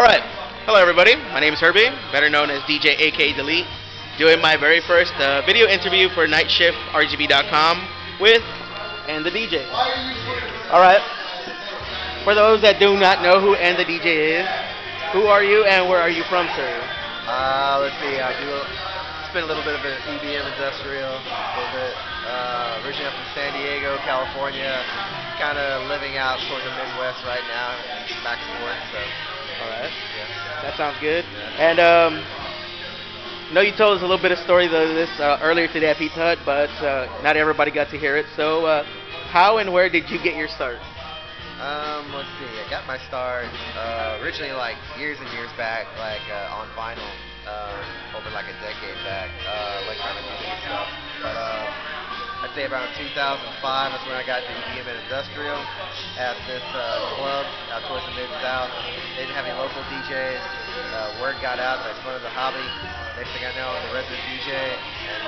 Alright, hello everybody, my name is Herbie, better known as DJ AK Delete, doing my very first video interview for nightshiftRGB.com with and the DJ. Alright, for those that do not know who and the DJ is, who are you and where are you from, sir? Let's see, I do spin a little bit of an EBM industrial, a little bit. Originally I'm from San Diego, California, kind of living out towards the Midwest right now, back and forth, so. Alright, yeah. That sounds good. Yeah. And I know you told us a little bit of story earlier today at Pizza Hut, but not everybody got to hear it. So how and where did you get your start? Let's see, I got my start originally like years and years back, like on vinyl, over like a decade back, electronic music and stuff. But I'd say around 2005 is when I got to EDM and industrial at this club out towards the Mid-South. They didn't have any local DJs. Word got out that I spun as a hobby. Next thing I know, I'm the resident DJ, and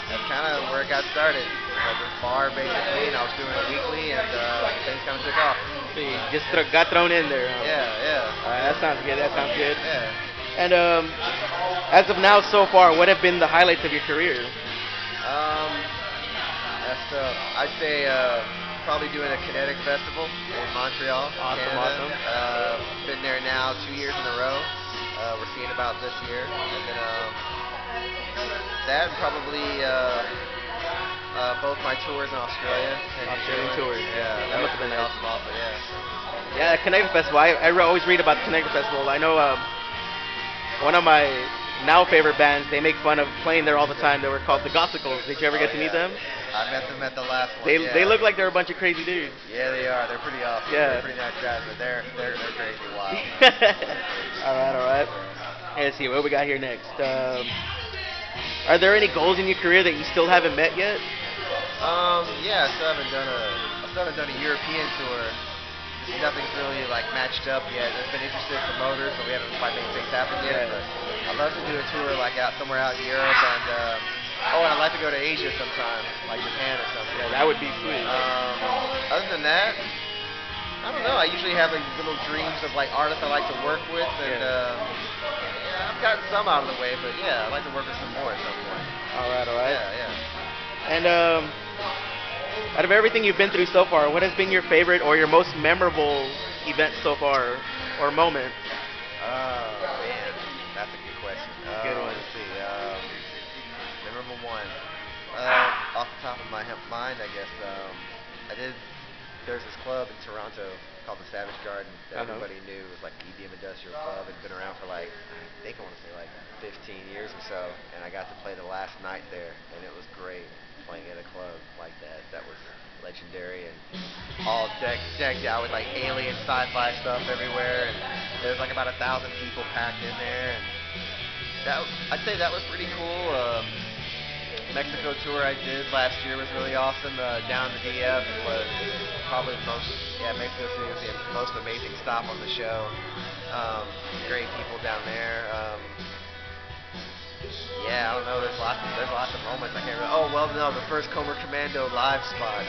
that's kind of where it got started. Like this bar basically, and I was doing it weekly, and things kind of took off. So you just got thrown in there. Huh? Yeah. Alright, that sounds good. Yeah. And as of now, so far, what have been the highlights of your career? I'd say probably doing a Kinetic Festival in Montreal, Canada. Awesome. Been there now 2 years in a row. We're seeing about this year, and then that and probably both my tours in Australia. Australian tours. Yeah, that must have been awesome. Also, yeah. Yeah, the Kinetic Festival. I always read about the Kinetic Festival. I know one of my now favorite bands, they make fun of playing there all the time. They were called the Gothicals. Did you ever get to meet them? I met them at the last one. They look like they're a bunch of crazy dudes. Yeah, they are. They're pretty awesome. Yeah. They're pretty nice guys, but they're crazy wild. All right. Hey, let's see what we got here next. Are there any goals in your career that you still haven't met yet? Yeah, I still haven't done a European tour. Nothing's really like matched up yet. There's been interested promoters, but we haven't quite made things happen yet. But I'd love to do a tour like somewhere out in Europe, and and I'd like to go to Asia sometime, like Japan or something. Yeah, that would be sweet. Other than that, I don't know. I usually have like little dreams of like artists I like to work with, and I've gotten some out of the way, but yeah, I'd like to work with some more at some point. All right. Yeah. And out of everything you've been through so far, what has been your favorite or your most memorable event so far, or moment? Man, that's a good question. Good one. Let's see. Memorable one. Off the top of my mind, I guess there's this club in Toronto called the Savage Garden that everybody knew was like the EDM industrial club. It's been around for like, I want to say like 15 years or so, and I got to play the last night there, and it was great playing at a club like that. That was legendary, and all decked out with like alien sci-fi stuff everywhere, and there's like about 1,000 people packed in there, and I'd say that was pretty cool. Mexico tour I did last year was really awesome. Down the DF was probably Mexico City was the most amazing stop on the show. Great people down there. I don't know. There's lots of moments. I can't remember. The first Cobra Commando live spot.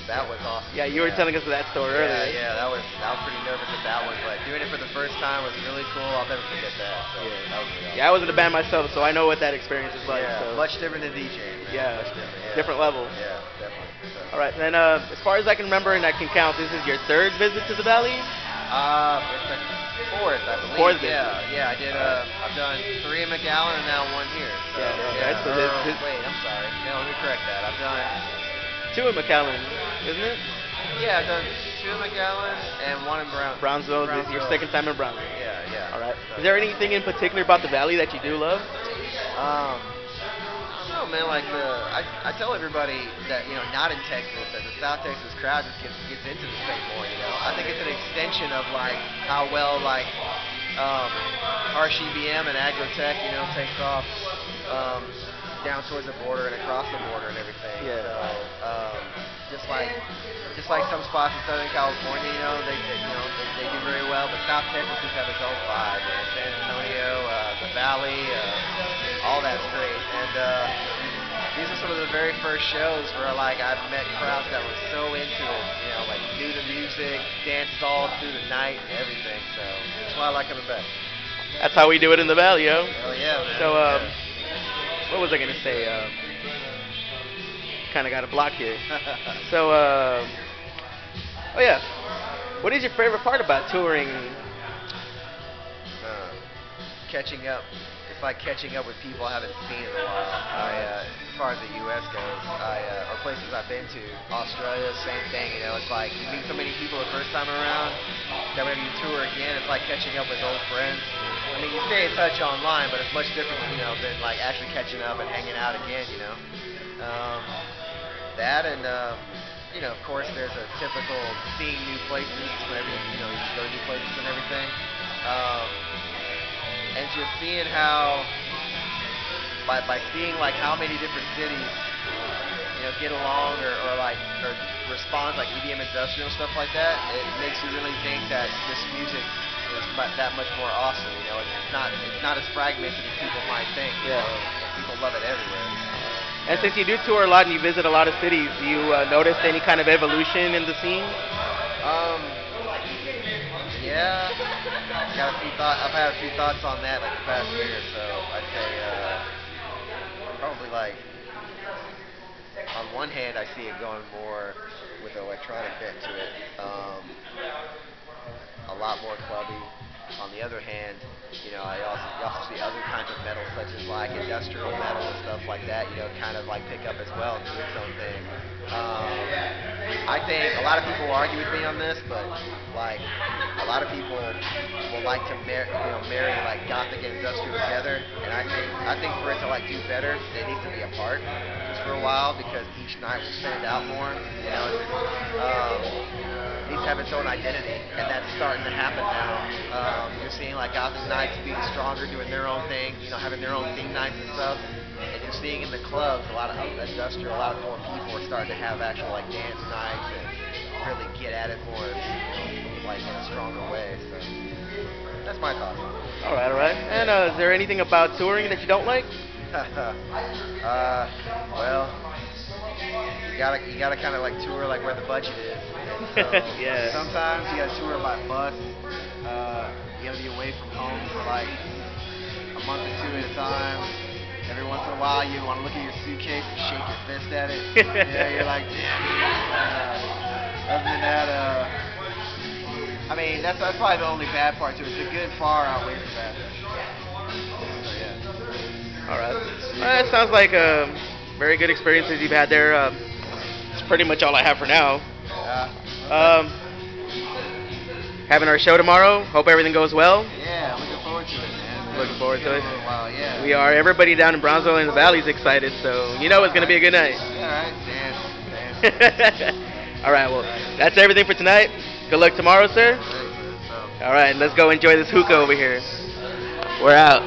That was awesome. Yeah, you were telling us that story earlier. Yeah, I was pretty nervous at that one, but doing it for the first time was really cool. I'll never forget that. So that was really awesome. Yeah, I was in a band myself, so I know what that experience is like. Yeah, so. much different than DJing. Yeah, much different. Yeah. Different level. Yeah, definitely. So. All right, then as far as I can remember and I can count, this is your third visit to the Valley? Fourth, I believe. Fourth visit. Yeah, I did. I've done 3 in McAllen and now 1 here. So, wait, I'm sorry. No, let me correct that. I've done 2 in McAllen, isn't it? Yeah, I've done 2 in McAllen and 1 in Brownsville. This is your second time in Brownsville. Yeah. All right. Is there anything in particular about the Valley that you do love? I don't know, man. Like I tell everybody that not in Texas, that the South Texas crowd just gets into the state more. I think it's an extension of like how well like harsh EBM and agrotech takes off down towards the border and across the border and everything. Yeah. So just like some spots in Southern California, they do very well, but South Texas just have its own vibe, man. San Antonio, the Valley, all that's great. And these are some of the very first shows where like I've met crowds that were so into it, you know, like knew the music, dances all through the night and everything. So that's why I like coming back. That's how we do it in the Valley, yo. Hell yeah, man. So, what was I gonna say? Kind of got a block here. So, oh yeah, what is your favorite part about touring? Catching up. It's like catching up with people I haven't seen in a while. As far as the U.S. goes, or places I've been to, Australia, same thing. You know, it's like you meet so many people the first time around that whenever you tour again, it's like catching up with old friends. I mean, you stay in touch online, but it's much different, you know, than like actually catching up and hanging out again. You know, that and. You know, of course, there's a typical seeing new places whenever you know you go to new places and everything. And just seeing how, by seeing like how many different cities, you know, get along or respond like EDM industrial stuff like that, it makes you really think that this music is that much more awesome. You know, it's not as fragmented as people might think. You know, people love it everywhere. And since you do tour a lot and you visit a lot of cities, do you notice any kind of evolution in the scene? Yeah. I've had a few thoughts on that like the past year or so. I'd say probably like on one hand I see it going more with an electronic bent to it, a lot more clubby. On the other hand, you know, you also see other kinds of metal such as like industrial metal and stuff like that, you know, kind of like pick up as well and do its own thing. I think a lot of people will argue with me on this, but like a lot of people will like to marry like gothic and industrial together, and I think for it to like do better, it needs to be apart just for a while because each night will stand out more. You know, it needs to have its own identity, and that's starting to happen now. You're seeing like gothic nights being stronger, doing their own thing, you know, having their own theme nights and stuff. And you're seeing in the clubs a lot of industrial, a lot of more people are starting to have actual like dance nights and really get at it more, you know, like in a stronger way. So that's my thoughts. All right. And is there anything about touring that you don't like? Well, you gotta kind of like tour like where the budget is. And so yeah. Sometimes you gotta tour by bus. You gotta be away from home for like a month or two at a time. Every once in a while, you want to look at your suitcase and shake your fist at it. Yeah, you're like, damn. Other than that, I mean, that's probably the only bad part to it. The good far outweighs the bad. So yeah. All right. That sounds like very good experiences you've had there. It's pretty much all I have for now. Having our show tomorrow. Hope everything goes well. Yeah, looking forward to it, man. Looking forward to it. Wow, yeah. We are. Everybody down in Brownsville and the Valley is excited, so you know it's going to be a good night. All right, dance. All right, well, that's everything for tonight. Good luck tomorrow, sir. All right, let's go enjoy this hookah over here. We're out.